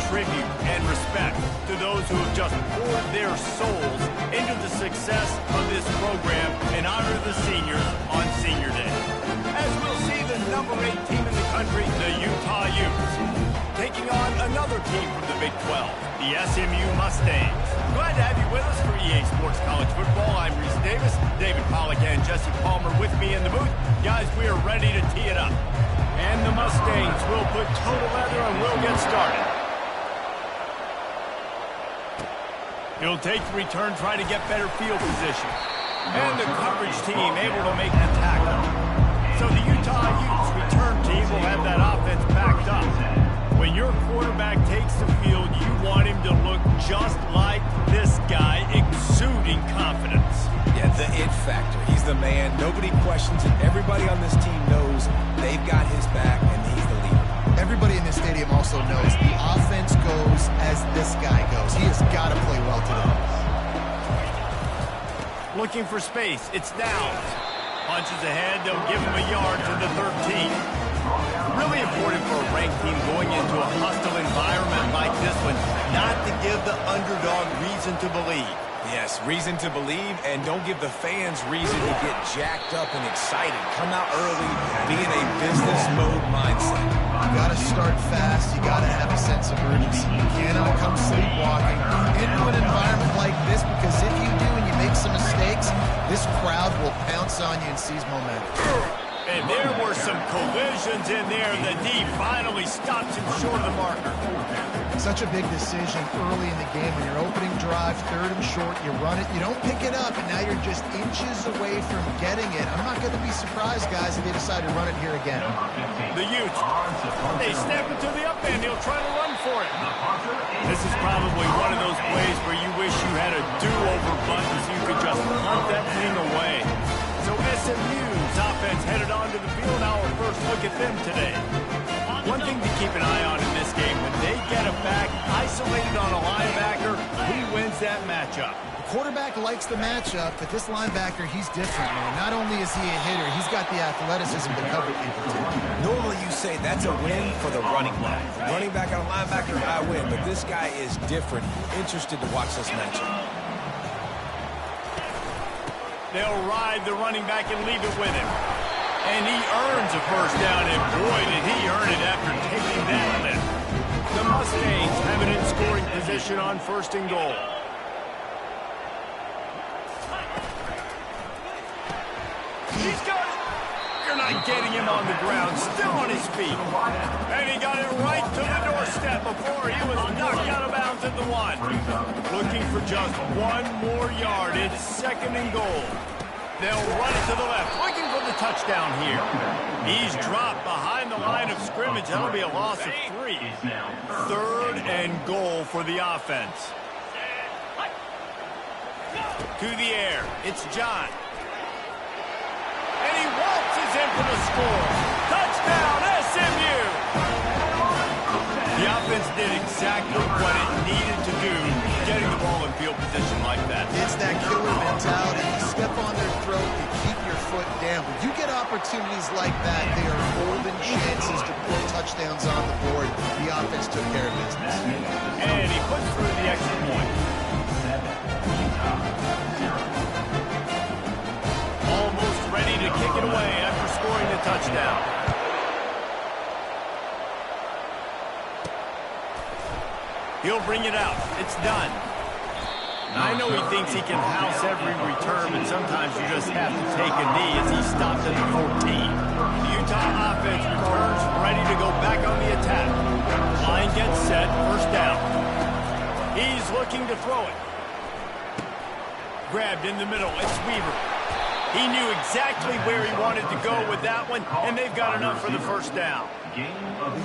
tribute and respect to those who have just poured their souls into the success of this program in honor of the seniors on Senior Day. As we'll see the number 8 team in the country, the Utah Utes, taking on another team from the Big 12, the SMU Mustangs. Glad to have you with us for EA Sports College Football. I'm Reese Davis, David Pollack and Jesse Palmer with me in the booth. Guys, we are ready to tee it up. And the Mustangs will put toe to leather and we'll get started. He'll take the return, try to get better field position. And the coverage team able to make the tackle. So the Utah Utes return team will have that offense backed up. When your quarterback takes the field, you want him to look just like this guy, exuding confidence. Yeah, the it factor. He's the man. Nobody questions it. Everybody on this team knows they've got his back, and he's the leader. Everybody in this stadium also knows the offense goes as this guy goes. He has got to play well today. Looking for space. It's down. Punches ahead. They'll give him a yard to the 13. Really important for a ranked team going into a hostile environment like this one, not to give the underdog reason to believe. Yes, reason to believe, and don't give the fans reason to get jacked up and excited. Come out early, be in a business mode mindset. You got to start fast. You got to have a sense of urgency. You cannot come sleepwalking into an environment like this, because if you do and you make some mistakes, this crowd will pounce on you and seize momentum. And there were some collisions in there. The D finally stops him short of the marker. Such a big decision early in the game. When you're opening drive, 3rd and short, you run it, you don't pick it up, and now you're just inches away from getting it. I'm not going to be surprised, guys, if they decide to run it here again. The Utes, they snap into the up end. He'll try to run for it. This is probably one of those plays where you wish you had a do-over button so you could just punt that thing away. So SMU's offense headed onto the field. Now our first look at them today. One thing to keep an eye on in this game, when they get a back isolated on a linebacker, who wins that matchup? The quarterback likes the matchup, but this linebacker, he's different, man. Not only is he a hitter, he's got the athleticism to cover people, too. Normally you say that's a win for the running back. Running back on a linebacker, I win, but this guy is different. Interested to watch this matchup. They'll ride the running back and leave it with him. And he earns a first down, and boy, did he earn it after taking that lift. The Mustangs have it in scoring position on 1st and goal. He's got it. You're not getting him on the ground, still on his feet. And he got it right to the doorstep before he was knocked out of bounds at the 1. Looking for just 1 more yard. It's 2nd and goal. They'll run it to the left, looking for the touchdown here. He's dropped behind the line of scrimmage. That'll be a loss of 3. 3rd and goal for the offense. To the air, it's John. And he waltzes in for the score. Touchdown, SMU! The offense did exactly what it needed to do, getting the ball in field position like that. It's that killer mentality. You step on their throat, you keep your foot down. When you get opportunities like that, they are golden chances to put touchdowns on the board. The offense took care of business. And he puts through the extra point. Almost ready to kick it away after scoring the touchdown. He'll bring it out. It's done. I know he thinks he can house every return, but sometimes you just have to take a knee as he stops at the 14. The Utah offense returns, ready to go back on the attack. Line gets set, 1st down. He's looking to throw it. Grabbed in the middle, it's Weaver. He knew exactly where he wanted to go with that one, and they've got enough for the 1st down. You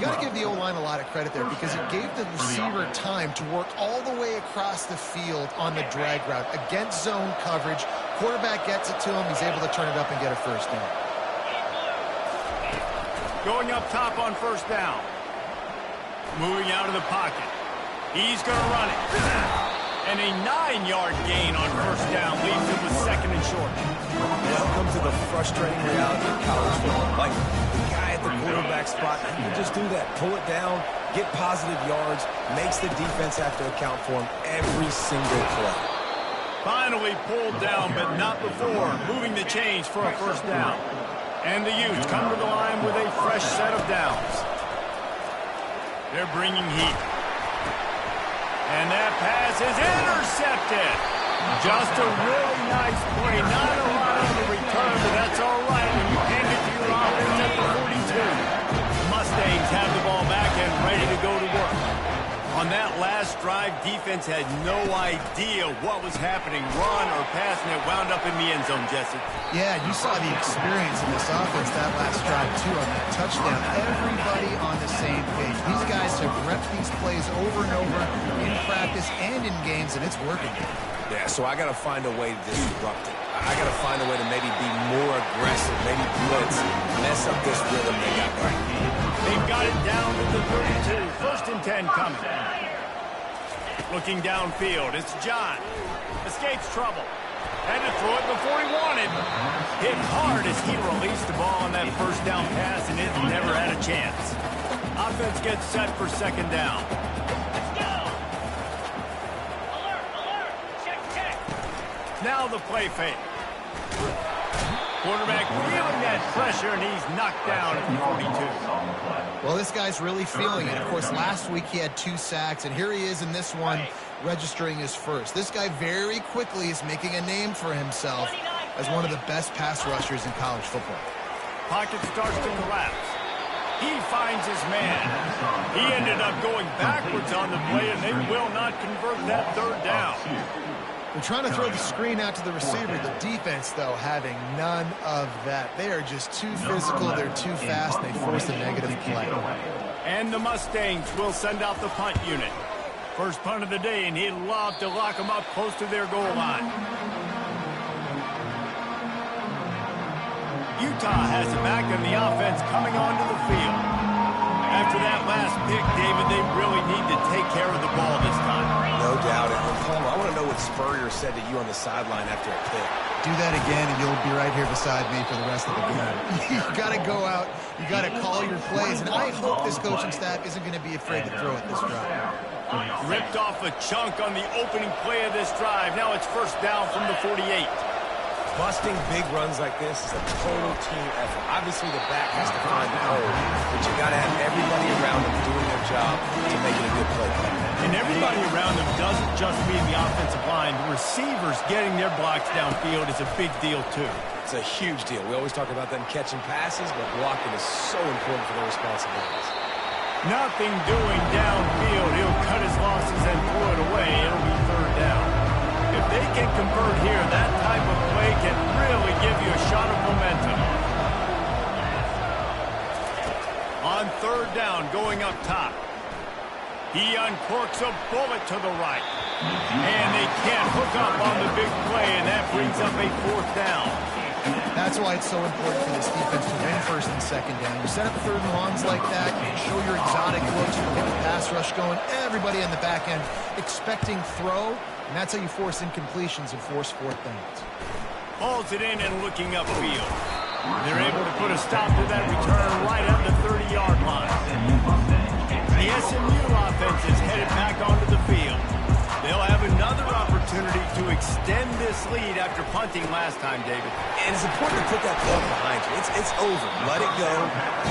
got to give the O-line a lot of credit there, because it gave the receiver time to work all the way across the field on the drag route. Against zone coverage, quarterback gets it to him, he's able to turn it up and get a 1st down. Going up top on 1st down. Moving out of the pocket. He's going to run it. And a 9-yard gain on 1st down leaves him with 2nd and short. Welcome to the frustrating reality of college football. Like, the guy at the quarterback spot, he can just do that. Pull it down, get positive yards, makes the defense have to account for him every single play. Finally pulled down, but not before. Moving the chains for a first down. And the Utes come to the line with a fresh set of downs. They're bringing heat. And that pass is intercepted. Just a really nice play. Not a lot on the return, but that's all right when you hand it to your offense at the 42. The Mustangs have the ball back and ready to go to work. On that last drive, defense had no idea what was happening. Run or pass, and it wound up in the end zone, Jesse. Yeah, you saw the experience in this offense that last drive, too, on that touchdown. Everybody on the same page. These guys have repped these plays over and over in practice and in games, and it's working. Yeah, so I got to find a way to disrupt it. I got to find a way to maybe be more aggressive, maybe blitz, mess up this rhythm they got going. They've got it down to the 32. First and 10 coming. Looking downfield, it's John. Escapes trouble. Had to throw it before he wanted. Hit hard as he released the ball on that first down pass, and it never had a chance. Offense gets set for second down. Now the play fake. Quarterback feeling that pressure, and he's knocked down at the 42. Well, this guy's really feeling it. Of course, last week he had 2 sacks, and here he is in this one registering his first. This guy very quickly is making a name for himself as one of the best pass rushers in college football. Pocket starts to collapse. He finds his man. He ended up going backwards on the play, and they will not convert that third down. They're trying to throw the screen out to the receiver. The defense, though, having none of that. They are just too physical. They're too fast. They force a negative play. And the Mustangs will send out the punt unit. First punt of the day, and he'd love to lock them up close to their goal line. Utah has it back, and the offense coming onto the field. After that last pick, David, they really need to take care of the ball this time. No doubt. And Palmer, I want to know what Spurrier said to you on the sideline after a pick. Do that again, and you'll be right here beside me for the rest of the game. You got to go out. You got to call your plays. And I hope this coaching staff isn't going to be afraid to throw it this drive. Ripped off a chunk on the opening play of this drive. Now it's first down from the 48. Busting big runs like this is a total team effort. Obviously, the back has to find the hole, but you got to have everybody around them doing their job to make it a good play. And everybody around them doesn't just mean the offensive line. The receivers getting their blocks downfield is a big deal, too. It's a huge deal. We always talk about them catching passes, but blocking is so important for their responsibilities. Nothing doing downfield. He'll cut his losses and throw it away. It'll be third down. If they can convert here, that type of play can really give you a shot of momentum. On third down, going up top. He uncorks a bullet to the right. And they can't hook up on the big play, and that brings up a fourth down. That's why it's so important for this defense to win first and second down. You set up third and longs like that, you can show your exotic looks, you can get the pass rush going, everybody on the back end expecting throw, and that's how you force incompletions and force fourth downs. Hauls it in and looking upfield. They're able to put a stop to that return right at the 30-yard line. The SMU offense is headed back onto the field. They'll have another opportunity to extend this lead after punting last time, David. And it's important to put that ball behind you. It's over. Let it go.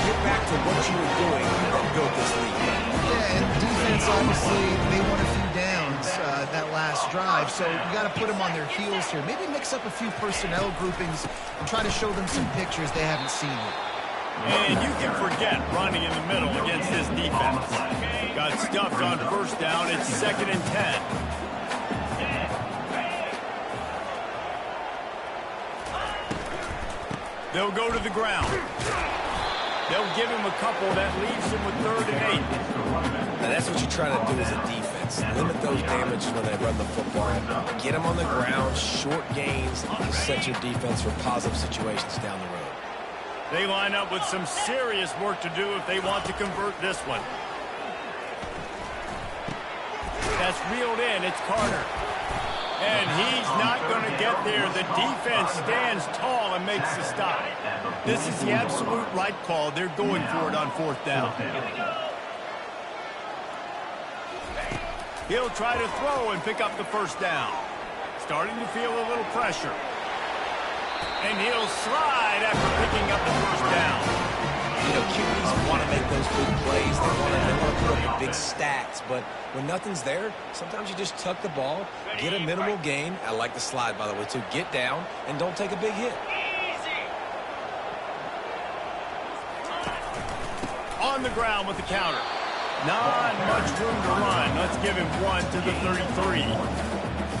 Get back to what you were doing and build this lead. Yeah, and defense, obviously, they won a few downs that last drive, so you got to put them on their heels here. Maybe mix up a few personnel groupings and try to show them some pictures they haven't seen yet. And you can forget running in the middle against this defense. Got stuffed on first down. It's 2nd and 10. They'll go to the ground. They'll give him a couple. That leaves him with 3rd and 8. Now that's what you try to do as a defense. Limit those damages when they run the football. Get them on the ground, short gains, set your defense for positive situations down the road. They line up with some serious work to do if they want to convert this one. That's reeled in. It's Carter. And he's not going to get there. The defense stands tall and makes the stop. This is the absolute right call. They're going for it on 4th down. He'll try to throw and pick up the 1st down. Starting to feel a little pressure. And he'll slide after picking up the 1st down. You know, QBs want to make those big plays. They want to put up the big stats. But when nothing's there, sometimes you just tuck the ball, get a minimal gain. I like the slide, by the way, too. Get down and don't take a big hit. On the ground with the counter. Not much room to run. Let's give him 1 to the 33.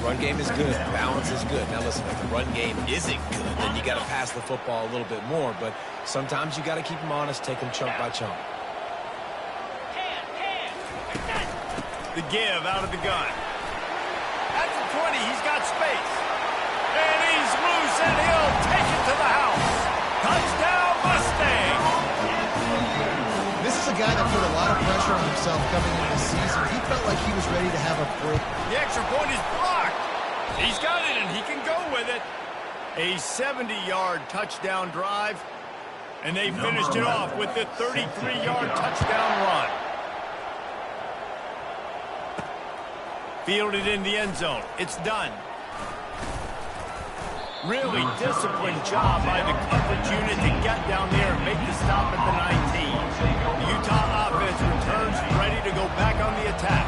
Run game is good. Balance is good. Now listen, if the run game isn't good, then you got to pass the football a little bit more. But sometimes you got to keep them honest, take them chunk by chunk. The give out of the gun. At the 20, he's got space. And he's loose, and he'll take it to the house. Touchdown, Mustang! This is a guy that put a lot of pressure on himself coming into the season. He felt like he was ready to have a break. The extra point is blocked. He's got it, and he can go with it. A 70-yard touchdown drive, and they finished it off with the 33-yard touchdown run. Fielded in the end zone. It's done. Really disciplined job by the coverage unit to get down there and make the stop at the 19. The Utah offense returns ready to go back on the attack.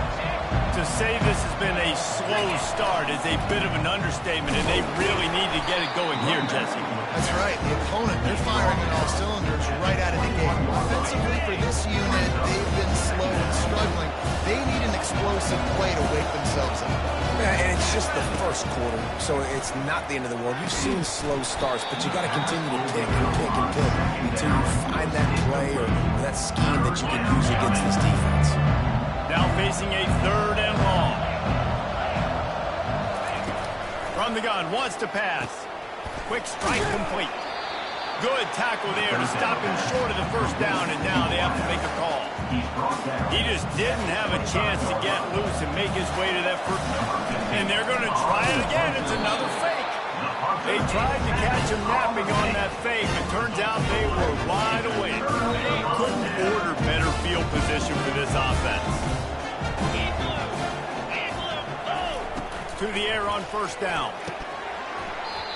To say this has been a slow start is a bit of an understatement, and they really need to get it going here, Jesse. That's right. The opponent, they're firing on all cylinders right out of the gate. Offensively, for this unit, they've been slow and struggling. They need an explosive play to wake themselves up. Yeah, and it's just the first quarter, so it's not the end of the world. You've seen slow starts, but you got to continue to pick and pick and pick until you find that play or that scheme that you can use against this defense. Now facing a 3rd and long. From the gun, wants to pass. Quick strike complete. Good tackle there to stop him short of the 1st down, and now they have to make a call. He just didn't have a chance to get loose and make his way to that 1st down. And they're going to try it again. It's another fake. They tried to catch him napping on that fake. It turns out they were wide awake. Couldn't order better field position for this offense. To the air on 1st down.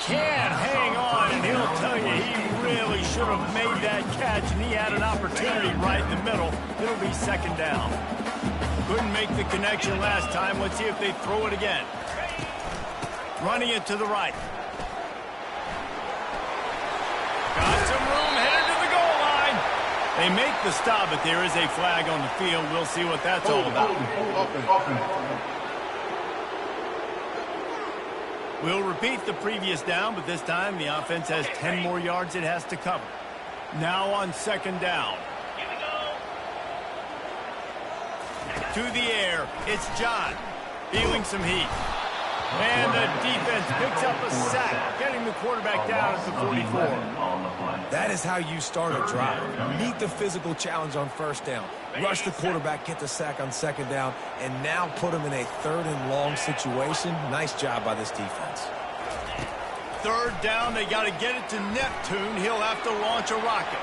Can't hang on, and he'll tell you he really should have made that catch, and he had an opportunity right in the middle. It'll be 2nd down. Couldn't make the connection last time. Let's see if they throw it again. Running it to the right. Got some room, headed to the goal line. They make the stop, but there is a flag on the field. We'll see what that's all about. We'll repeat the previous down, but this time the offense has 10 more yards it has to cover. Now on 2nd down. To the air, it's John, feeling some heat. And the defense picks up a sack, getting the quarterback down at the 44. That is how you start a drive. Meet the physical challenge on 1st down. Rush the quarterback, get the sack on 2nd down, and now put him in a 3rd and long situation. Nice job by this defense. 3rd down, they got to get it to Neptune. He'll have to launch a rocket.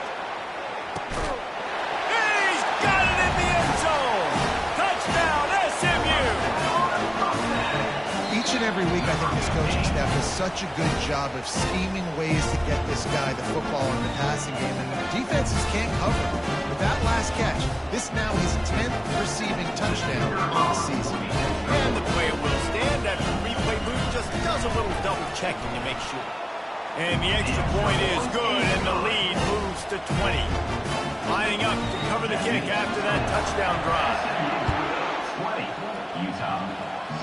He's got it in the end zone. Touchdown, SMU. Each and every week, I think this coaching staff does such a good job of scheming ways to get this guy the football in the passing game, and defenses can't cover him. With that last catch, this now his 10th receiving touchdown on the season. And the player will stand after the replay booth just does a little double checking to make sure. And the extra point is good, and the lead moves to 20. Lining up to cover the kick after that touchdown drive. 20, Utah,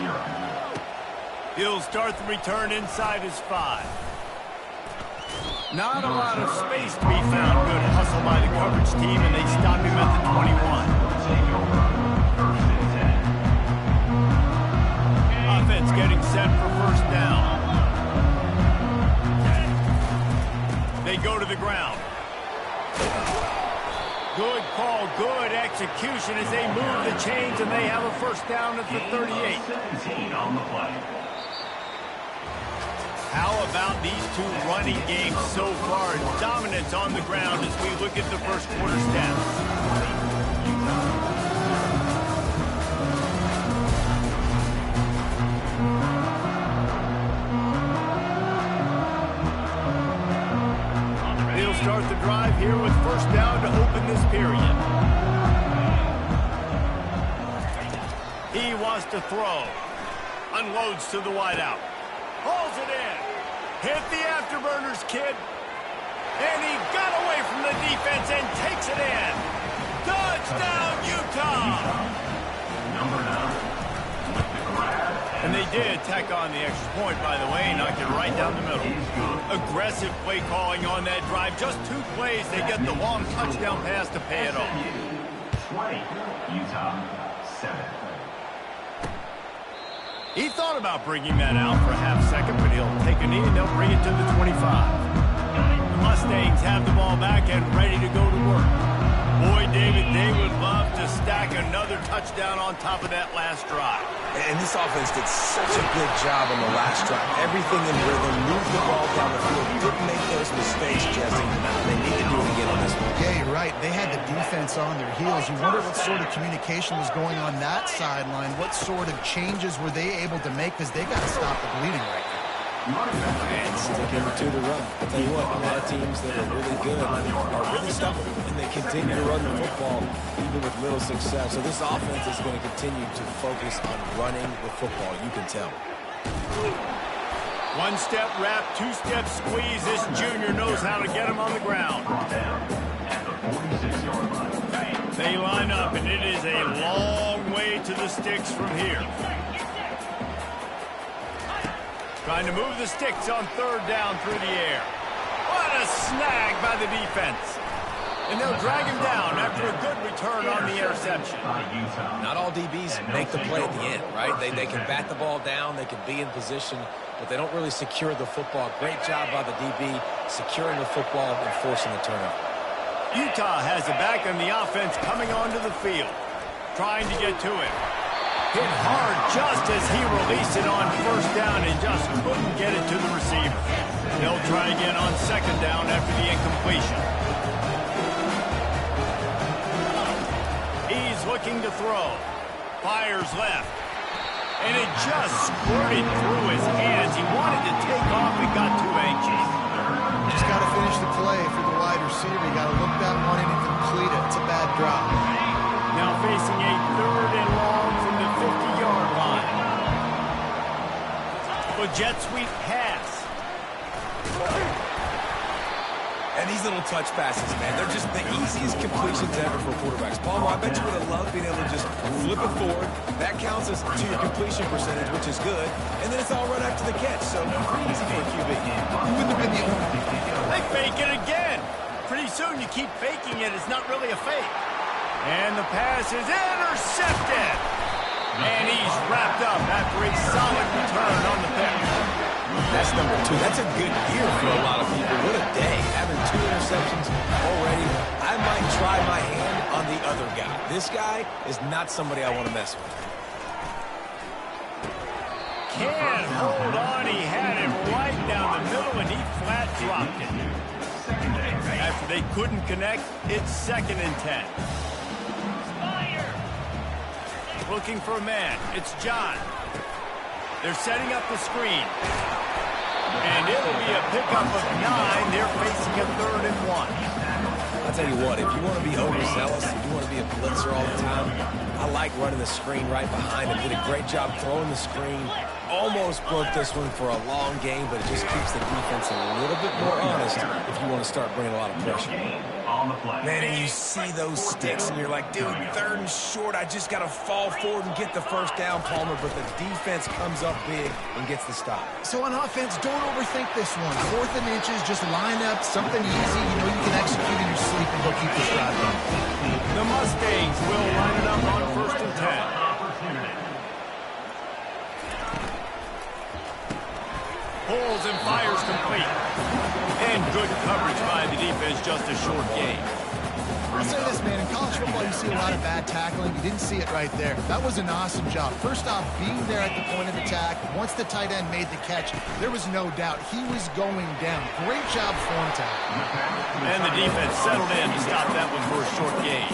0. He'll start the return inside his 5. Not a lot of space to be found. Good hustle by the coverage team, and they stop him at the 21. Offense getting set for 1st down. They go to the ground. Good call, good execution as they move the chains, and they have a 1st down at the 38. 17 on the play. How about these two running games so far? Dominance on the ground as we look at the first quarter stats. He'll start the drive here with first down to open this period. He wants to throw. Unloads to the wideout. Hauls it in. Hit the afterburners, kid. And he got away from the defense and takes it in. Touchdown, Utah! And they did tack on the extra point, by the way, knocked it right down the middle. Aggressive play calling on that drive. Just 2 plays, they get the long touchdown pass to pay it off. 20, Utah 7. He thought about bringing that out for a half second, but he'll take a knee and they'll bring it to the 25. The Mustangs have the ball back and ready to go to work. Boy, David, they would love to stack another touchdown on top of that last drive. And this offense did such a good job on the last drive. Everything in rhythm, moved the ball down the field, didn't make those mistakes, Jesse. They need to do it again on this one. Yeah, you're right. They had the defense on their heels. You wonder what sort of communication was going on that sideline. What sort of changes were they able to make, because they got to stop the bleeding right now. And sticking to the run. I'll tell you what, a lot of teams that are really good are really stubborn, and they continue to run the football even with little success. So this offense is going to continue to focus on running the football. You can tell. 1-step wrap, 2-step squeeze. This junior knows how to get him on the ground. They line up, and it is a long way to the sticks from here. Trying to move the sticks on third down through the air. What a snag by the defense. And they'll drag him down after a good return on the interception. Not all DBs make the play at the end, right? They can bat the ball down, they can be in position, but they don't really secure the football. Great job by the DB securing the football and forcing the turnover. Utah has a back on the offense coming onto the field. Trying to get to him. Hit hard just as he released it on first down and just couldn't get it to the receiver. They'll try again on second down after the incompletion. He's looking to throw. Fires left. And it just squirted through his hands. He wanted to take off and got too anxious. Just got to finish the play for the wide receiver. You got to look that one in and complete it. It's a bad drop. Now facing a third and long from the 50-yard line. A jet sweep pass. And these little touch passes, man, they're just the easiest completions ever for quarterbacks. Palmer, I bet you would have loved being able to just flip it forward. That counts as to your completion percentage, which is good. And then it's all right after the catch, so pretty easy for a QB. You wouldn't have been the only. They fake it again. Pretty soon you keep faking it. It's not really a fake. And the pass is intercepted. And he's wrapped up after a solid return on the pick. That's number 2. That's a good year for a lot of people. What a day. Having 2 interceptions already. I might try my hand on the other guy. This guy is not somebody I want to mess with. Can't hold on. He had it right down the middle, and he flat dropped it. After they couldn't connect, it's 2nd and 10. Looking for a man. It's John. They're setting up the screen. And it'll be a pickup of 9. They're facing a 3rd and 1. I'll tell you what, if you want to be overzealous, if you want to be a blitzer all the time, I like running the screen right behind him. Did a great job throwing the screen. Almost broke this one for a long game, but it just keeps the defense a little bit more honest if you want to start bringing a lot of pressure. Man, and you see those sticks, and you're like, dude, 3rd and short, I just got to fall forward and get the first down, Palmer, but the defense comes up big and gets the stop. So on offense, don't overthink this one. 4th and inches, just line up something easy. You know you can execute in your sleep and go keep this drive going. The Mustangs will line it up on 1st and 10. Pulls and fires complete. And good coverage by the defense, just a short game. I'll say this, man. In college football, you see a lot of bad tackling. You didn't see it right there. That was an awesome job. First off, being there at the point of attack. Once the tight end made the catch, there was no doubt he was going down. Great job form tackle. And the defense settled in to stop that one for a short gain.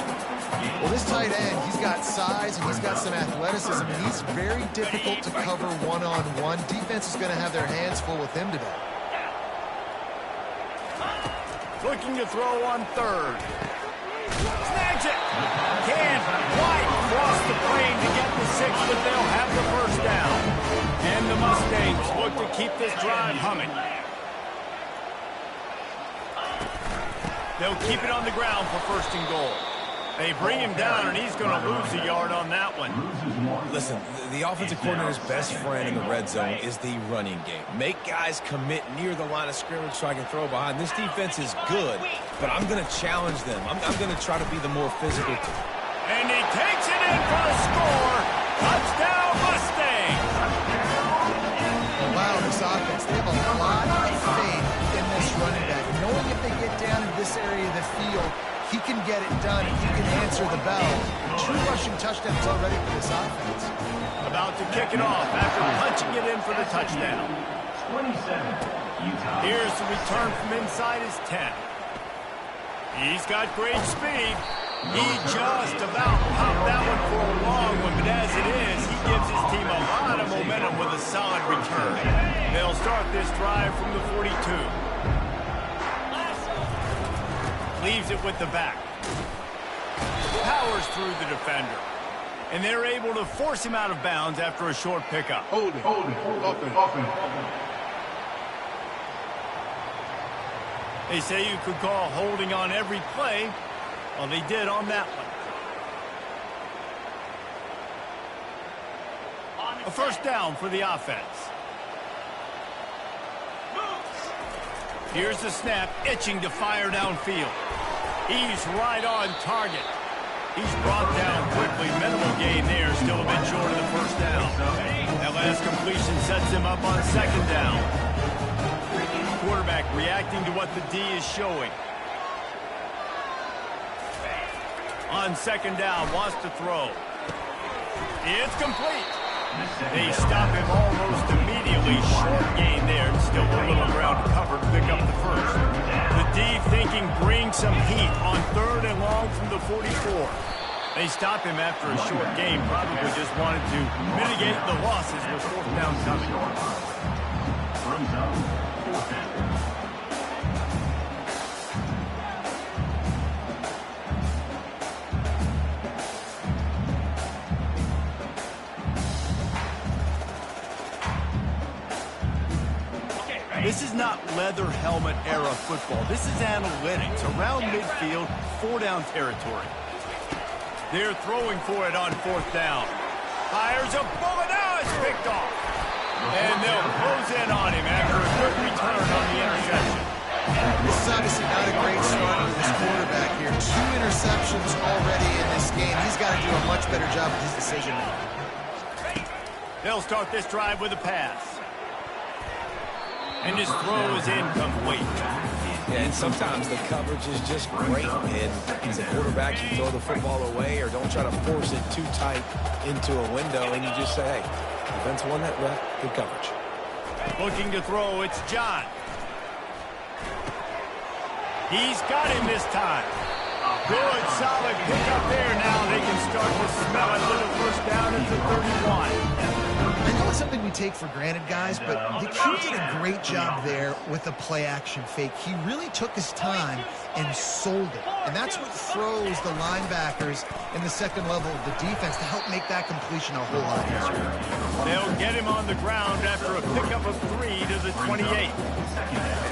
Well, this tight end, he's got size and he's got some athleticism, and he's very difficult to cover one-on-one. Defense is going to have their hands full with him today. Looking to throw on third. Snags it. Can't quite cross the plane to get the 6, but they'll have the first down. And the Mustangs look to keep this drive humming. They'll keep it on the ground for first and goal. They bring him down, and he's going to lose a yard on that one. Listen, the offensive coordinator's best friend in the red zone is the running game. Make guys commit near the line of scrimmage so I can throw behind. This defense is good, but I'm going to challenge them. I'm going to try to be the more physical team. And he takes it in for a score. Touchdown, Mustangs. Wow, this offense, they have a lot of faith in this running back. Knowing if they get down in this area of the field, he can get it done, and he can answer the bell. 2 rushing touchdowns already for this offense. About to kick it off after punching it in for the touchdown. 27, Utah. Here's the return from inside his 10. He's got great speed. He just about popped that one for a long one, but as it is, he gives his team a lot of momentum with a solid return. They'll start this drive from the 42. Leaves it with the back. Powers through the defender. And they're able to force him out of bounds after a short pickup. Hold it. Open. They say you could call holding on every play. Well, they did on that one. A first down for the offense. Here's the snap, itching to fire downfield. He's right on target. He's brought down quickly. Minimal gain there, still a bit short of the first down. That last completion sets him up on second down. Quarterback reacting to what the D is showing. On second down, wants to throw. It's complete. They stop him almost immediately. Short gain there. Still a little ground covered to pick up the first. The D thinking bring some heat on third and long from the 44. They stop him after a short gain. Probably just wanted to mitigate the losses with fourth down coming. This is not leather helmet era football. This is analytics. Around midfield, 4-down territory. They're throwing for it on fourth down. Fires a bullet. Now it's picked off. And they'll close in on him after a good return on the interception. This is obviously not a great start for this quarterback here. 2 interceptions already in this game. He's got to do a much better job with his decision making. They'll start this drive with a pass. And his throw is incomplete. Yeah, and sometimes the coverage is just great. And as a quarterback, you throw the football away or don't try to force it too tight into a window, and you just say, hey, defense won that rep, good coverage. Looking to throw, it's John. He's got him this time. Good, solid pickup there. Now they can start to smell it with a first down at the 31. I know it's something we take for granted, guys, but the Q did a great job there with the play-action fake. He really took his time and sold it. And that's what froze the linebackers in the second level of the defense to help make that completion a whole lot easier. They'll get him on the ground after a pickup of 3 to the 28.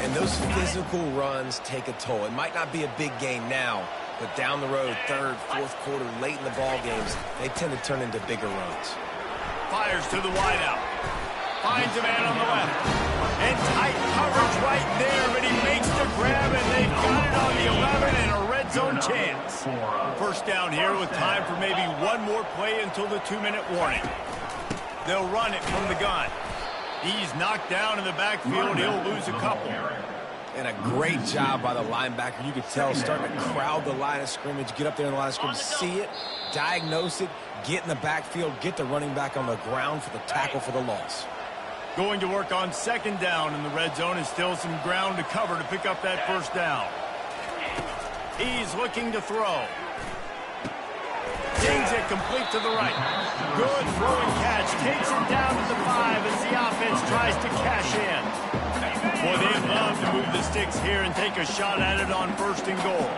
And those physical runs take a toll. It might not be a big game now, but down the road, third, fourth quarter, late in the ball games, they tend to turn into bigger runs. Fires to the wideout. Finds a man on the left. And tight coverage right there, but he makes the grab, and they've got it on the 11 and a red zone chance. First down here with time for maybe one more play until the 2-minute warning. They'll run it from the gun. He's knocked down in the backfield. He'll lose a couple. And a great job by the linebacker. You could tell starting to crowd the line of scrimmage, get up there in the line of scrimmage, see it, diagnose it, get in the backfield, get the running back on the ground for the tackle for the loss. Going to work on second down in the red zone, and still some ground to cover to pick up that first down. He's looking to throw. Dings it complete to the right. Good throwing catch. Takes it down to the 5 as the offense tries to cash in. Boy, they'd love to move the sticks here and take a shot at it on first and goal.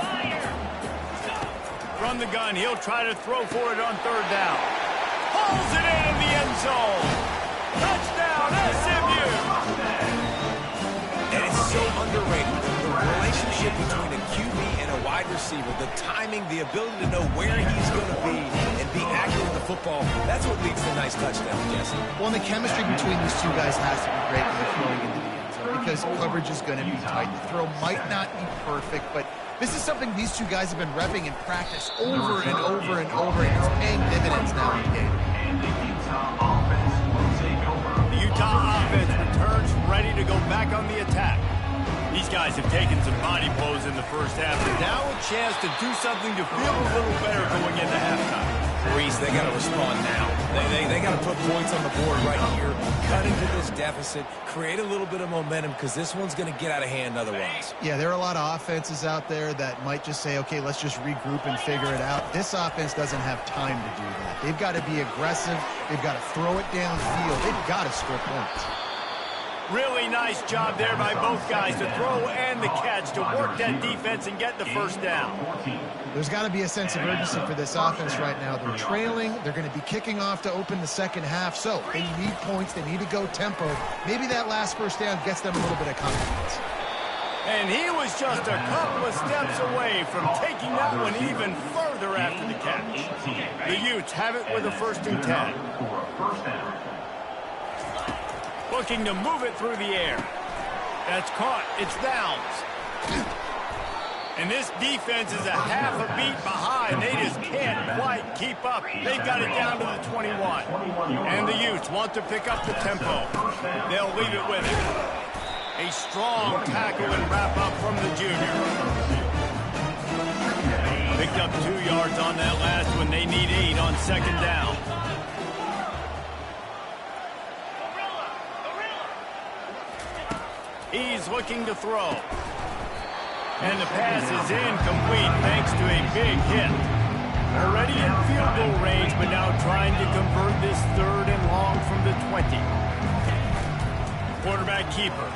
From the gun, he'll try to throw for it on third down. Pulls it in the end zone. Touchdown, SMU! And it's so underrated. The relationship between a QB and a wide receiver, the timing, the ability to know where he's going to be and be accurate with the football, that's what leads to nice touchdowns, Jesse. Well, and the chemistry between these two guys has to be great when they're throwing into the end zone because coverage is going to be tight. The throw might not be perfect, but this is something these two guys have been repping in practice over and over and over, and it's paying dividends now in the game. The Utah offense returns ready to go back on the attack. These guys have taken some body blows in the first half, and now a chance to do something to feel a little better going into halftime. Reese, they got to respond now. They got to put points on the board right here, cut into this deficit, create a little bit of momentum because this one's going to get out of hand otherwise. Yeah, there are a lot of offenses out there that might just say, okay, let's just regroup and figure it out. This offense doesn't have time to do that. They've got to be aggressive. They've got to throw it downfield. They've got to score points. Really nice job there by both guys to throw and the catch to work that defense and get the first down. There's got to be a sense of urgency for this offense right now. They're trailing. They're going to be kicking off to open the second half. So they need points. They need to go tempo. Maybe that last first down gets them a little bit of confidence. And he was just a couple of steps away from taking that one even further after the catch. The Utes have it with a 1st and 10. Looking to move it through the air. That's caught. It's downs. And this defense is a half a beat behind. They just can't quite keep up. They've got it down to the 21. And the Utes want to pick up the tempo. They'll leave it with it. A strong tackle and wrap up from the junior. Picked up 2 yards on that last one. They need 8 on second down. He's looking to throw. And the pass is incomplete thanks to a big hit. Already in field goal range, but now trying to convert this 3rd and long from the 20. Quarterback keeper.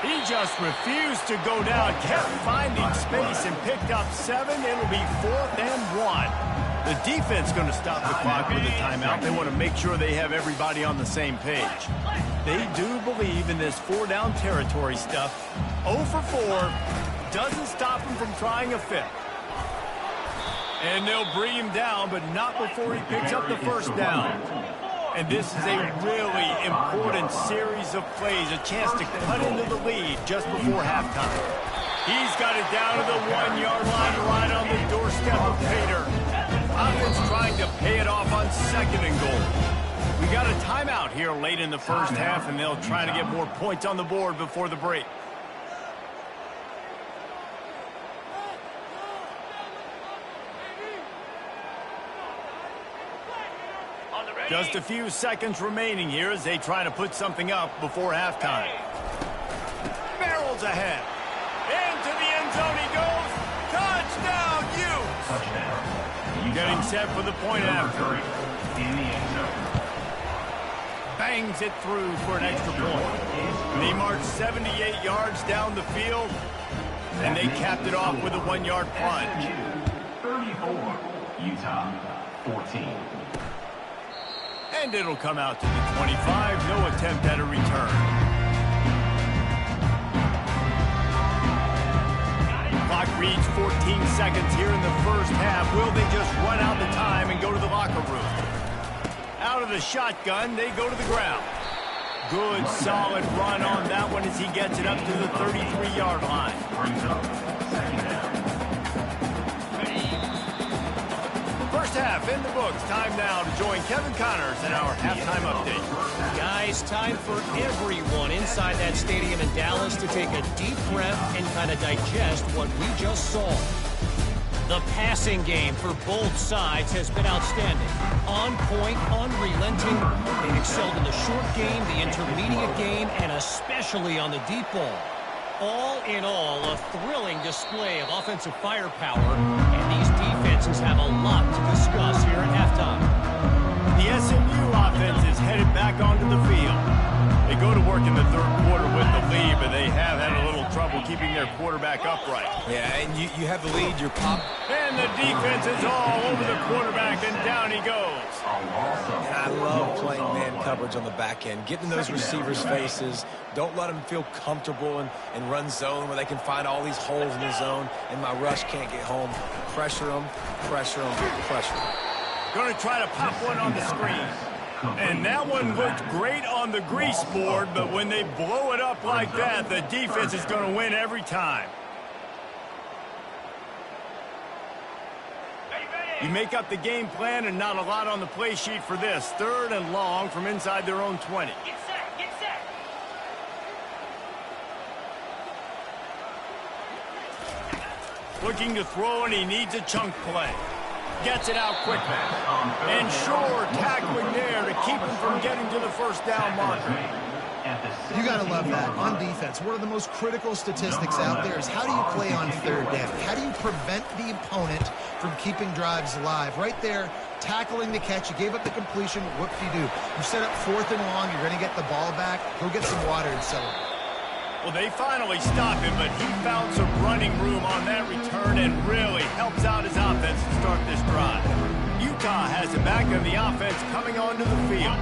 He just refused to go down, kept finding space and picked up 7. It'll be 4th and 1. The defense going to stop the clock with a timeout. They want to make sure they have everybody on the same page. They do believe in this 4-down territory stuff. 0 for 4 doesn't stop him from trying a 5th. And they'll bring him down, but not before he picks up the first down. And this is a really important series of plays, a chance to cut into the lead just before halftime. He's got it down to the 1-yard line right on the doorstep of Pater. Offense trying to pay it off on 2nd and goal. We got a timeout here late in the first half, and they'll try to get more points on the board before the break. Just a few seconds remaining here as they try to put something up before halftime. Barrels ahead. Into the end zone he goes. Touchdown, Utes! Getting set for the point after. In the end zone. Bangs it through for an extra point. They marched 78 yards down the field, and they capped it off with a 1-yard plunge. 34, Utah, 14. And it'll come out to the 25. No attempt at a return. Clock reads 14 seconds here in the first half. Will they just run out the time and go to the locker room? Out of the shotgun, they go to the ground. Good, solid run on that one as he gets it up to the 33-yard line. 1st First half in the books. Time now to join Kevin Connors in our halftime update. Guys, time for everyone inside that stadium in Dallas to take a deep breath and kind of digest what we just saw. The passing game for both sides has been outstanding. On point, unrelenting. They've excelled in the short game, the intermediate game, and especially on the deep ball. All in all, a thrilling display of offensive firepower, and these defenses have a lot to discuss here at halftime. The SMU offense is headed back onto the field. They go to work in the third quarter with the lead, but they have had a little trouble keeping their quarterback upright. Yeah, and you have the lead, you're pop. And the defense is all over the quarterback, and down he goes. And I love playing man coverage on the back end, getting in those receivers' faces. Don't let them feel comfortable and run zone where they can find all these holes in the zone, and my rush can't get home. Pressure them, pressure them, pressure them. Going to try to pop one on the screen. And that one looked great on the grease board, but when they blow it up like that, the defense is going to win every time. You make up the game plan and not a lot on the play sheet for this. Third and long from inside their own 20. Get set, get set. Looking to throw, and he needs a chunk play. Gets it out quickly. And Shore tackling there to keep him from getting to the first down marker. You got to love that. On defense, one of the most critical statistics out there is how do you play on third down? How do you prevent the opponent from keeping drives alive? Right there, tackling the catch. You gave up the completion. Whoop-de-doo. You set up fourth and long. You're going to get the ball back. Go get some water and celebrate. Well, they finally stop him, but he found some running room on that return and really helps out his offense to start this drive. Utah has it back, and the offense coming onto the field.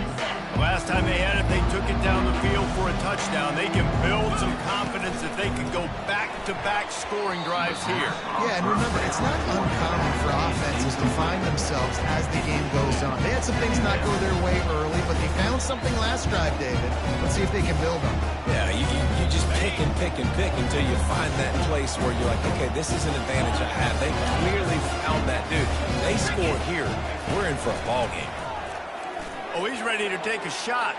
Last time they had it, they took it down the field for a touchdown. They can build some confidence that they can go back-to-back scoring drives here. Yeah, and remember, it's not uncommon for offenses to find themselves as the game goes on. They had some things not go their way early, but they found something last drive, David. Let's see if they can build on it. Yeah, you just pick and pick and pick until you find that place where you're like, okay, this is an advantage I have. They clearly found that, dude. They score here, we're in for a ball game. Oh, he's ready to take a shot.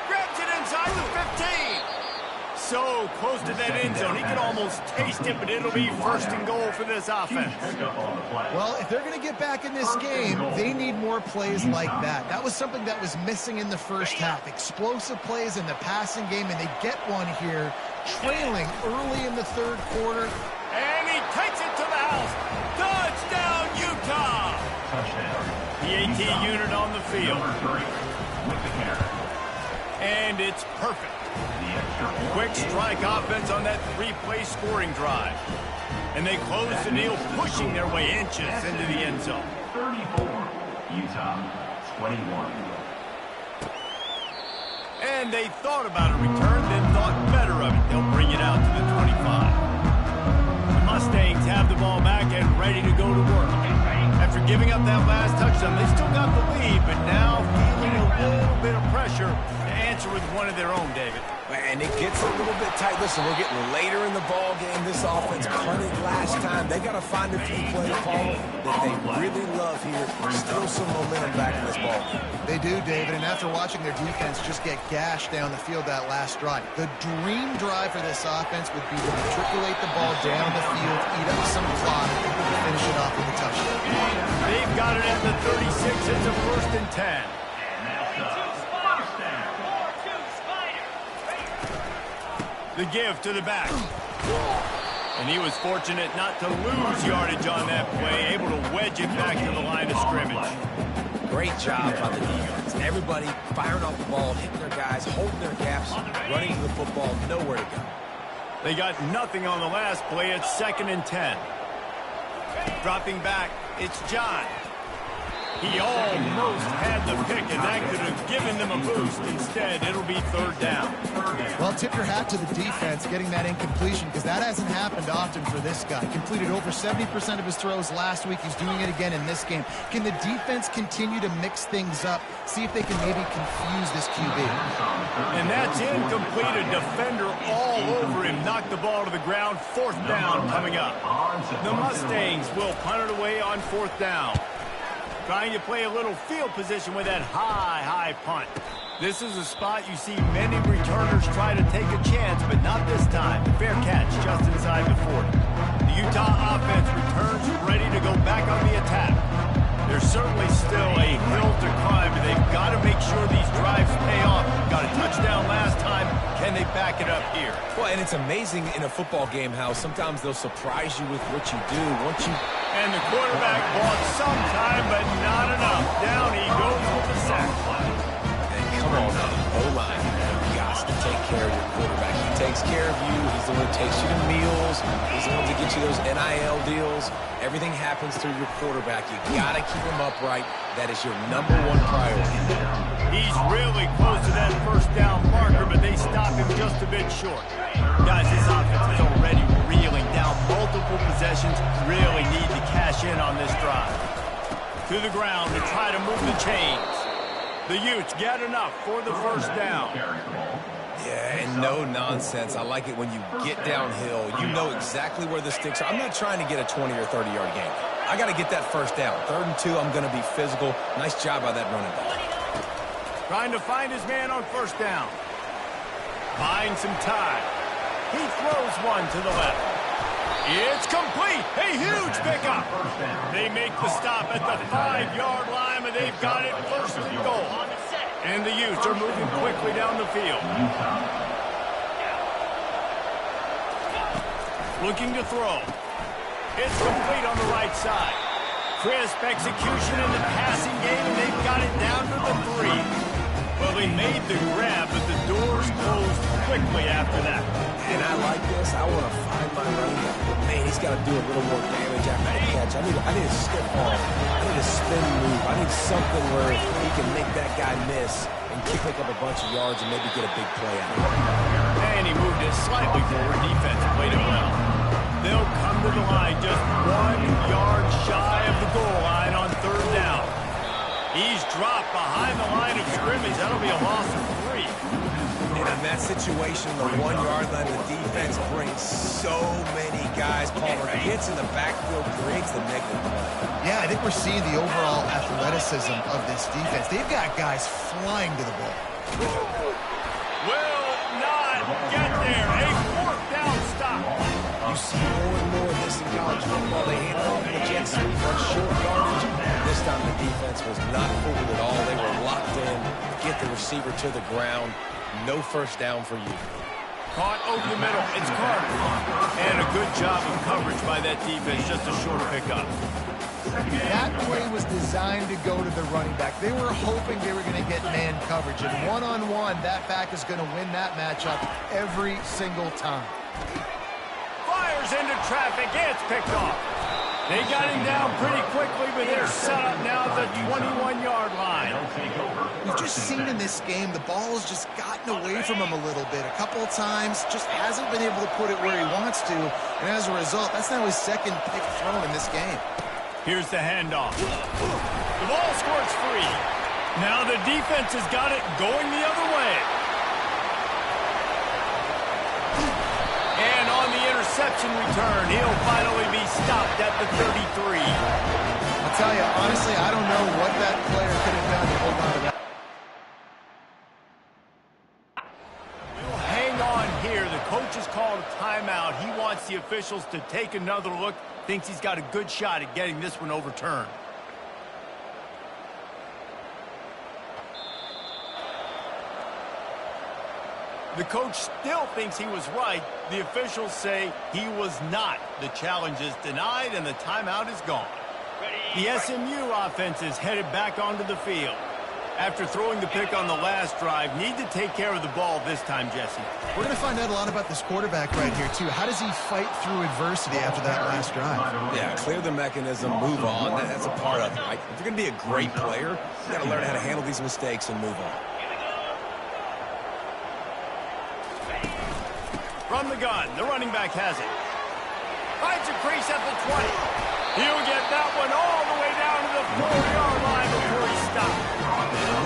Grabs it inside the 15. So close to that end zone. He can almost taste it, but it'll be first and goal for this offense. Well, if they're going to get back in this game, they need more plays like that. That was something that was missing in the first half. Explosive plays in the passing game, and they get one here, trailing early in the third quarter. And he takes it to the house. Touchdown, Utah! The AT unit on the field. And it's perfect. Quick strike offense on that three-play scoring drive. And they close the deal, pushing their way inches into the end zone. 34, Utah, 21. And they thought about a return, then thought better of it. They'll bring it out to the 25. The Mustangs have the ball back and ready to go to work. After giving up that last touchdown, they still got the lead, but now feeling a little bit of pressure to answer with one of their own, David. And it gets a little bit tight. Listen, we're getting later in the ball game. This offense punted last time. They got to find a few plays, Paul, that they really love here. Still some momentum back in this ball game. They do, David, and after watching their defense just get gashed down the field that last drive, the dream drive for this offense would be to matriculate the ball down the field, eat up some clock, and finish it off with a touchdown. They've got it at the 36. It's a first and 10. The give to the back. And he was fortunate not to lose yardage on that play, able to wedge it back to the line of scrimmage. Great job by the defense. Everybody firing off the ball, hitting their guys, holding their gaps, running to the football, nowhere to go. They got nothing on the last play. It's second and 10. Dropping back, it's John. He almost had the pick, and that could have given them a boost. Instead, it'll be third down. Well, tip your hat to the defense getting that incompletion, because that hasn't happened often for this guy. Completed over 70% of his throws last week. He's doing it again in this game. Can the defense continue to mix things up, see if they can maybe confuse this QB? And that's incomplete. A defender all over him. Knocked the ball to the ground. Fourth down coming up. The Mustangs will punt it away on fourth down. Trying to play a little field position with that high punt. This is a spot you see many returners try to take a chance, but not this time. The fair catch just inside the 40. The Utah offense returns ready to go back on the attack. There's certainly still a hill to climb, but they've got to make sure these drives pay off. Got a touchdown last time. Can they back it up here? Well, and it's amazing in a football game how sometimes they'll surprise you with what you do once you... And the quarterback bought some time, but not enough. Down he goes with the sack. And come on now, O-line. You got to take care of your quarterback. He takes care of you. He's the one who takes you to meals. He's the one to get you those NIL deals. Everything happens through your quarterback. You got to keep him upright. That is your #1 priority. He's really close to that first down marker, but they stop him just a bit short. Guys, this offense is already reeling down multiple possessions. Really need to cash in on this drive. To the ground to try to move the chains. The Utes get enough for the first down. Yeah, and no nonsense. I like it when you get downhill. You know exactly where the sticks are. I'm not trying to get a 20 or 30-yard gain. I got to get that first down. 3rd and 2, I'm going to be physical. Nice job by that running back. Trying to find his man on first down. Buying some time. He throws one to the left. It's complete. A huge pickup. They make the stop at the 5-yard line, and they've got it 1st and goal. And the Utes are moving quickly down the field. Looking to throw. It's complete on the right side. Crisp execution in the passing game, and they've got it down to the 3. Well, they made the grab, but the doors closed quickly after that. And I like this. I want to find my running back. But man, he's got to do a little more damage after the catch. I need a stiff arm. I need a spin move. I need something where he can make that guy miss and pick up a bunch of yards and maybe get a big play out of it. And he moved it slightly forward. Defense played it well. They'll come to the line just 1 yard shy of the goal line on 3rd down. He's dropped behind the line of scrimmage. That'll be a loss of 3. And in that situation, the 1-yard line, the defense brings so many guys. Palmer gets in the backfield, creates the negative play. Yeah, I think we're seeing the overall athleticism of this defense. They've got guys flying to the ball. Will not get there. A 4th down stop. You see more and more of this in college football. They hand it off to the jet sweep on short yardage. This time the defense was not fooled at all. They were locked in, get the receiver to the ground. No first down for you. Caught over the middle. It's Carter. And a good job of coverage by that defense. Just a short pickup. That play was designed to go to the running back. They were hoping they were going to get man coverage. And one-on-one, that back is going to win that matchup every single time. Fires into traffic. It's picked off. They got him down pretty quickly, but they're set up now at the 21-yard line. We've just seen in this game the ball has just gotten away from him a little bit. A couple of times, just hasn't been able to put it where he wants to. And as a result, that's now his 2nd pick thrown in this game. Here's the handoff. The ball squirts free. Now the defense has got it going the other way. And on the interception return, he'll finally be stopped at the 33. I'll tell you, honestly, I don't know what that player could have done to hold on to that. We'll hang on here. The coach has called a timeout. He wants the officials to take another look. Thinks he's got a good shot at getting this one overturned. The coach still thinks he was right. The officials say he was not. The challenge is denied, and the timeout is gone. The SMU offense is headed back onto the field. After throwing the pick on the last drive, need to take care of the ball this time, Jesse. We're going to find out a lot about this quarterback right here, too. How does he fight through adversity after that last drive? Yeah, clear the mechanism, move on. That's a part of it, right? If you're going to be a great player, you got to learn how to handle these mistakes and move on. From the gun, the running back has it. Finds a crease at the 20. He'll get that one all the way down to the 4-yard line before he stops.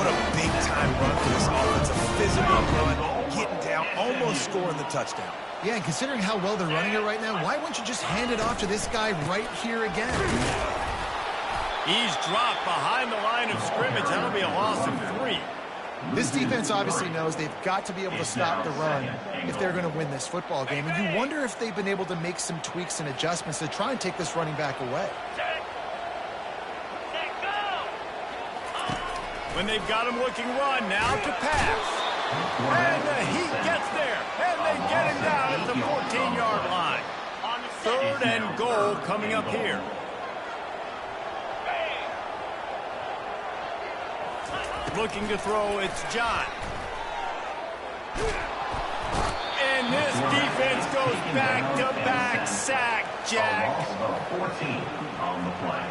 What a big-time run for this offense. A physical run, getting down, almost scoring the touchdown. Yeah, and considering how well they're running it right now, why wouldn't you just hand it off to this guy right here again? He's dropped behind the line of scrimmage. That'll be a loss of 3. This defense obviously knows they've got to be able to stop the run if they're going to win this football game. And you wonder if they've been able to make some tweaks and adjustments to try and take this running back away. When they've got him looking run, now to pass. And the heat gets there. And they get him down at the 14-yard line. 3rd and goal coming up here. Looking to throw, it's John. And this defense goes back-to-back sack, Jack. 14 on the play.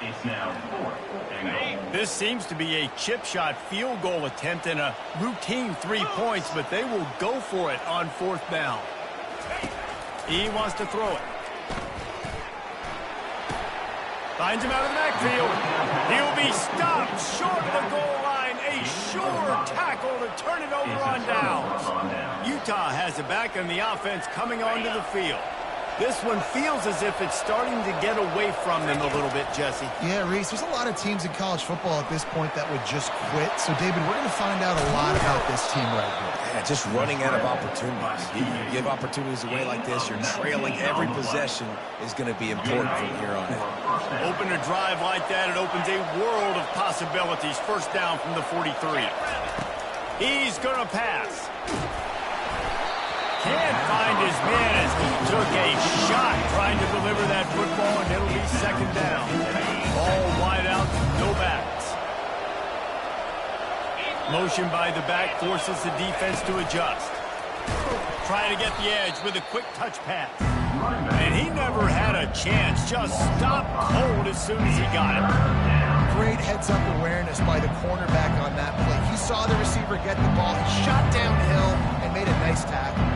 It's now 4th and goal. This seems to be a chip shot field goal attempt and a routine 3 points, but they will go for it on 4th down. He wants to throw it. Finds him out of the backfield. He'll be stopped short of the goal line. A sure tackle to turn it over on downs. Utah has it back on the offense coming onto the field. This one feels as if it's starting to get away from them a little bit, Jesse. Yeah, Reese, there's a lot of teams in college football at this point that would just quit. So, David, we're going to find out a lot about this team right here. Yeah, just running out of opportunities. You give opportunities away like this, you're trailing every possession is going to be important from here on out. Open a drive like that, it opens a world of possibilities. 1st down from the 43. He's going to pass. Can't find his man as he took a shot trying to deliver that football, and it'll be 2nd down. All wide out, no backs. Motion by the back forces the defense to adjust. Trying to get the edge with a quick touch pass. And he never had a chance, just stopped cold as soon as he got it. Great heads-up awareness by the cornerback on that play. He saw the receiver get the ball, he shot downhill, and made a nice tackle.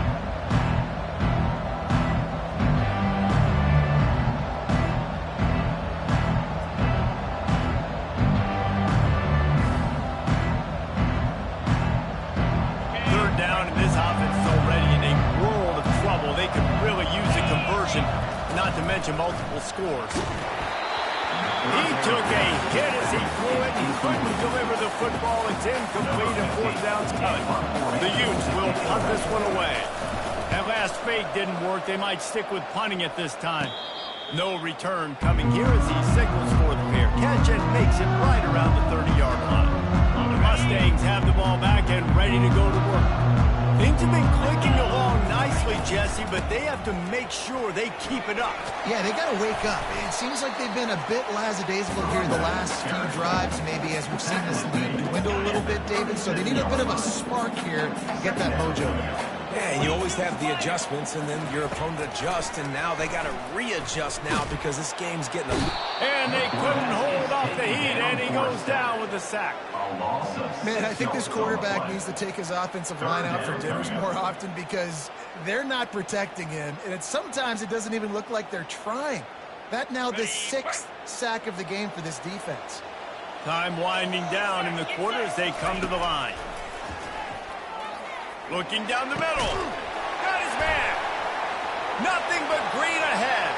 Not to mention multiple scores. He took a hit as he threw it. He couldn't deliver the football. It's incomplete and 4th down's coming. The Utes will punt this one away. That last fake didn't work. They might stick with punting at this time. No return coming here as he signals for the fair catch and makes it right around the 30-yard line. The Mustangs have the ball back and ready to go to work. Things have been clicking along nicely, Jesse, but they have to make sure they keep it up. Yeah, they got to wake up. It seems like they've been a bit lackadaisical here the last few drives, maybe as we've seen this lead dwindle a little bit, David. So they need a bit of a spark here to get that mojo. Yeah, and you always have the adjustments, and then your opponent adjusts, and now they got to readjust now because this game's getting a... And they couldn't hold off the heat, and he goes down with the sack. Man, I think this quarterback needs to take his offensive line out for dinners more often because they're not protecting him, and sometimes it doesn't even look like they're trying. That now the 6th sack of the game for this defense. Time winding down in the quarter as they come to the line. Looking down the middle. Got his man. Nothing but green ahead.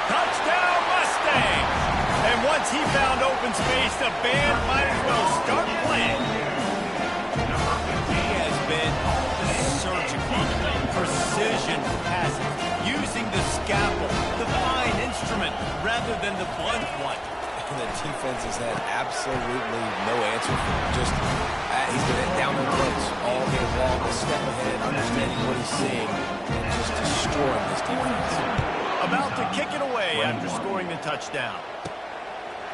Touchdown Mustangs. And once he found open space, the band might as well start playing. He has been surgical, precision passing, using the scalpel, the fine instrument, rather than the blunt one. And the defense has had absolutely no answer for him. Just, he's been down in close all day long, a step ahead, understanding what he's seeing, and just destroying this defense. About to kick it away after scoring the touchdown.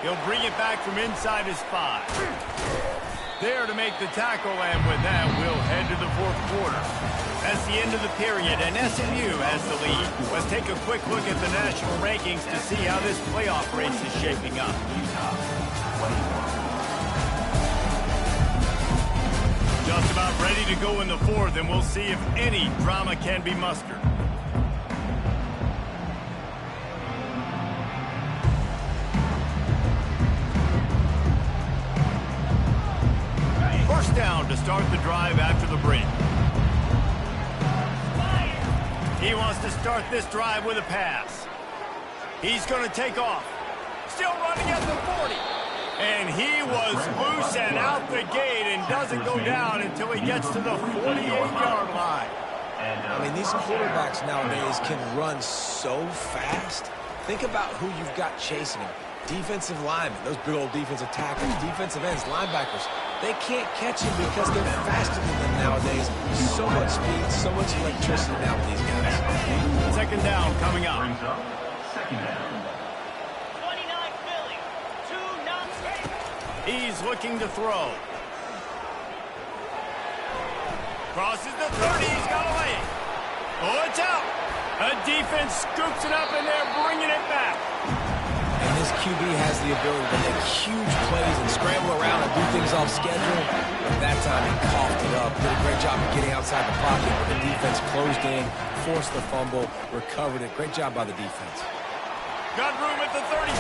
He'll bring it back from inside his 5. There to make the tackle, and with that, we'll head to the 4th quarter. That's the end of the period, and SMU has the lead. Let's take a quick look at the national rankings to see how this playoff race is shaping up. Just about ready to go in the 4th, and we'll see if any drama can be mustered. First down to start the drive after the break. He wants to start this drive with a pass. He's going to take off. still running at the 40. And he was loose and out the gate and doesn't go down until he gets to the 48-yard line. I mean, these quarterbacks nowadays can run so fast. Think about who you've got chasing him. Defensive linemen, those big old defensive tackles, defensive ends, linebackers. They can't catch him because they're faster than them nowadays. So much speed, so much electricity now with these guys. Second down coming up. Second down. 29 Philly. 2 not. He's looking to throw. Crosses the 30. He's got a lane. Oh, it's out. A defense scoops it up, and they're bringing it back. And this QB has the ability to make huge plays and scramble around and do things off schedule. But that time he coughed it up. Did a great job of getting outside the pocket, but the defense closed in, forced the fumble, recovered it. Great job by the defense. Got room at the 35.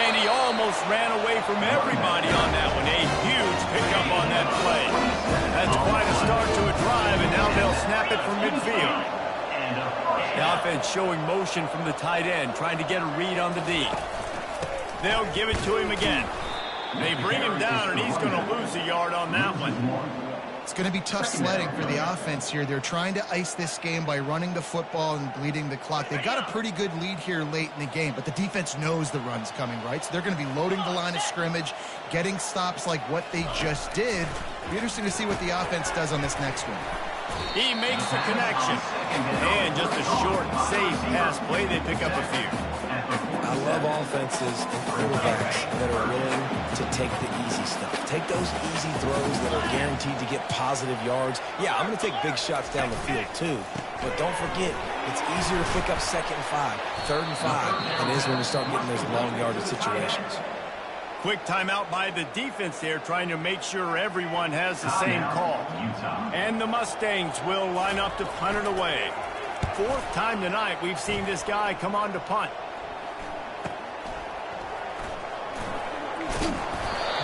And he almost ran away from everybody on that one. A huge pickup on that play. That's quite a start to a drive, and now they'll snap it from midfield. The offense showing motion from the tight end, trying to get a read on the D. They'll give it to him again. They bring him down, and he's going to lose a yard on that one. It's going to be tough sledding for the offense here. They're trying to ice this game by running the football and bleeding the clock. They've got a pretty good lead here late in the game, but the defense knows the run's coming, right? So they're going to be loading the line of scrimmage, getting stops like what they just did. It'll be interesting to see what the offense does on this next one. He makes the connection. And just a short, safe pass play. They pick up a few. I love offenses and quarterbacks that are willing to take the easy stuff. Take those easy throws that are guaranteed to get positive yards. Yeah, I'm going to take big shots down the field too. But don't forget, it's easier to pick up 2nd and 5, 3rd and 5 than it is when you start getting those long yardage situations. Quick timeout by the defense there, trying to make sure everyone has the same call. And the Mustangs will line up to punt it away. 4th time tonight we've seen this guy come on to punt.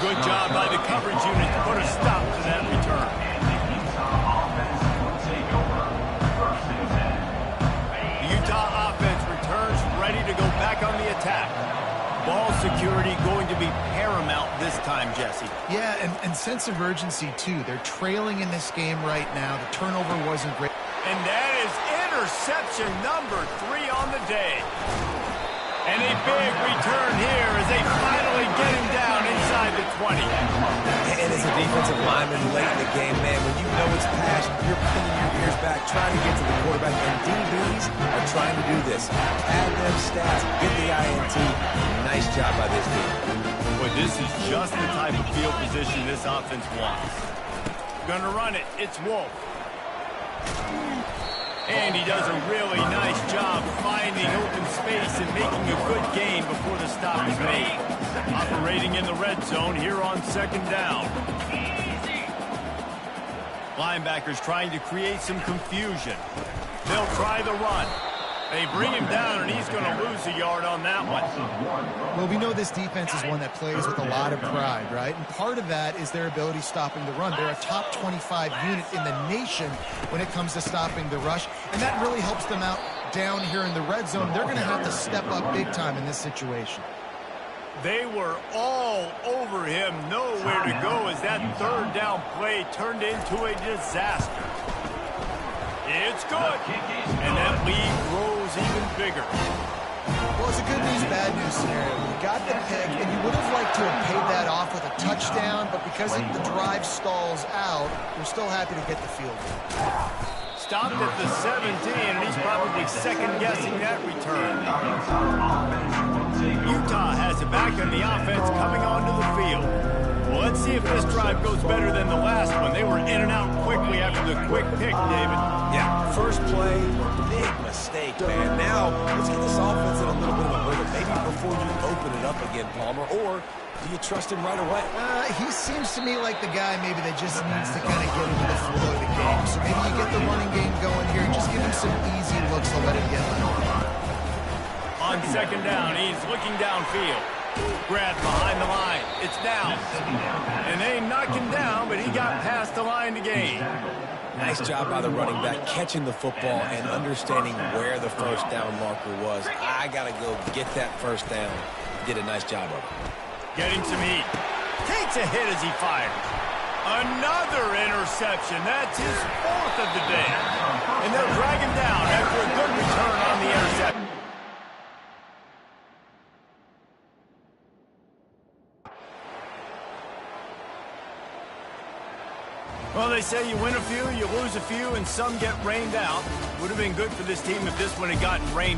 Good job by the coverage unit to put a stop to that return. The Utah offense returns ready to go back on the attack. Ball security going to be paramount this time, Jesse. Yeah, and sense of urgency, too. They're trailing in this game right now. The turnover wasn't great. And that is interception number 3 on the day. And a big return here as they finally get him down inside the 20. And as a defensive lineman late in the game, man, when you know it's past, you're pinning your ears back, trying to get to the quarterback. And DBs are trying to do this. Add them stats, get the INT. Nice job by this team. But this is just the type of field position this offense wants. Gonna run it. It's Wolf. And he does a really nice job finding open space and making a good gain before the stop is made. Operating in the red zone here on 2nd down. Linebackers trying to create some confusion. They'll try the run. They bring him down, and he's going to lose a yard on that one. Well, we know this defense is one that plays with a lot of pride, right? And part of that is their ability stopping the run. They're a top 25 unit in the nation when it comes to stopping the rush, and that really helps them out down here in the red zone. They're going to have to step up big time in this situation. They were all over him, nowhere to go as that 3rd down play turned into a disaster. It's good, and that lead grows even bigger. Well, it's a good news, bad news scenario. You got the pick, and you would have liked to have paid that off with a touchdown, but because the drive stalls out, you're still happy to get the field goal. Stopped at the 17, and he's probably second-guessing that return. Utah has it back on the offense coming onto the field. Well, let's see if this drive goes better than the last one. They were in and out quickly after the quick pick, David. Yeah, first play, big mistake, man. Now, let's get this offense in a little bit of a rhythm. Maybe before you open it up again, Palmer, or do you trust him right away? He seems to me like the guy maybe that just needs to kind of get into the flow of the game. So maybe you get the running game going here and just give him some easy looks to let him get on. On 2nd down, he's looking downfield. Grab behind the line. It's down. And they knock him down, but he got past the line to gain. Nice job by the running back, catching the football and understanding where the 1st down marker was. I got to go get that 1st down. did a nice job of it. Getting some heat. Takes a hit as he fires. Another interception. That's his 4th of the day. And they'll drag him down after a good return on the interception. Well, they say you win a few, you lose a few, and some get rained out. Would have been good for this team if this one had gotten rained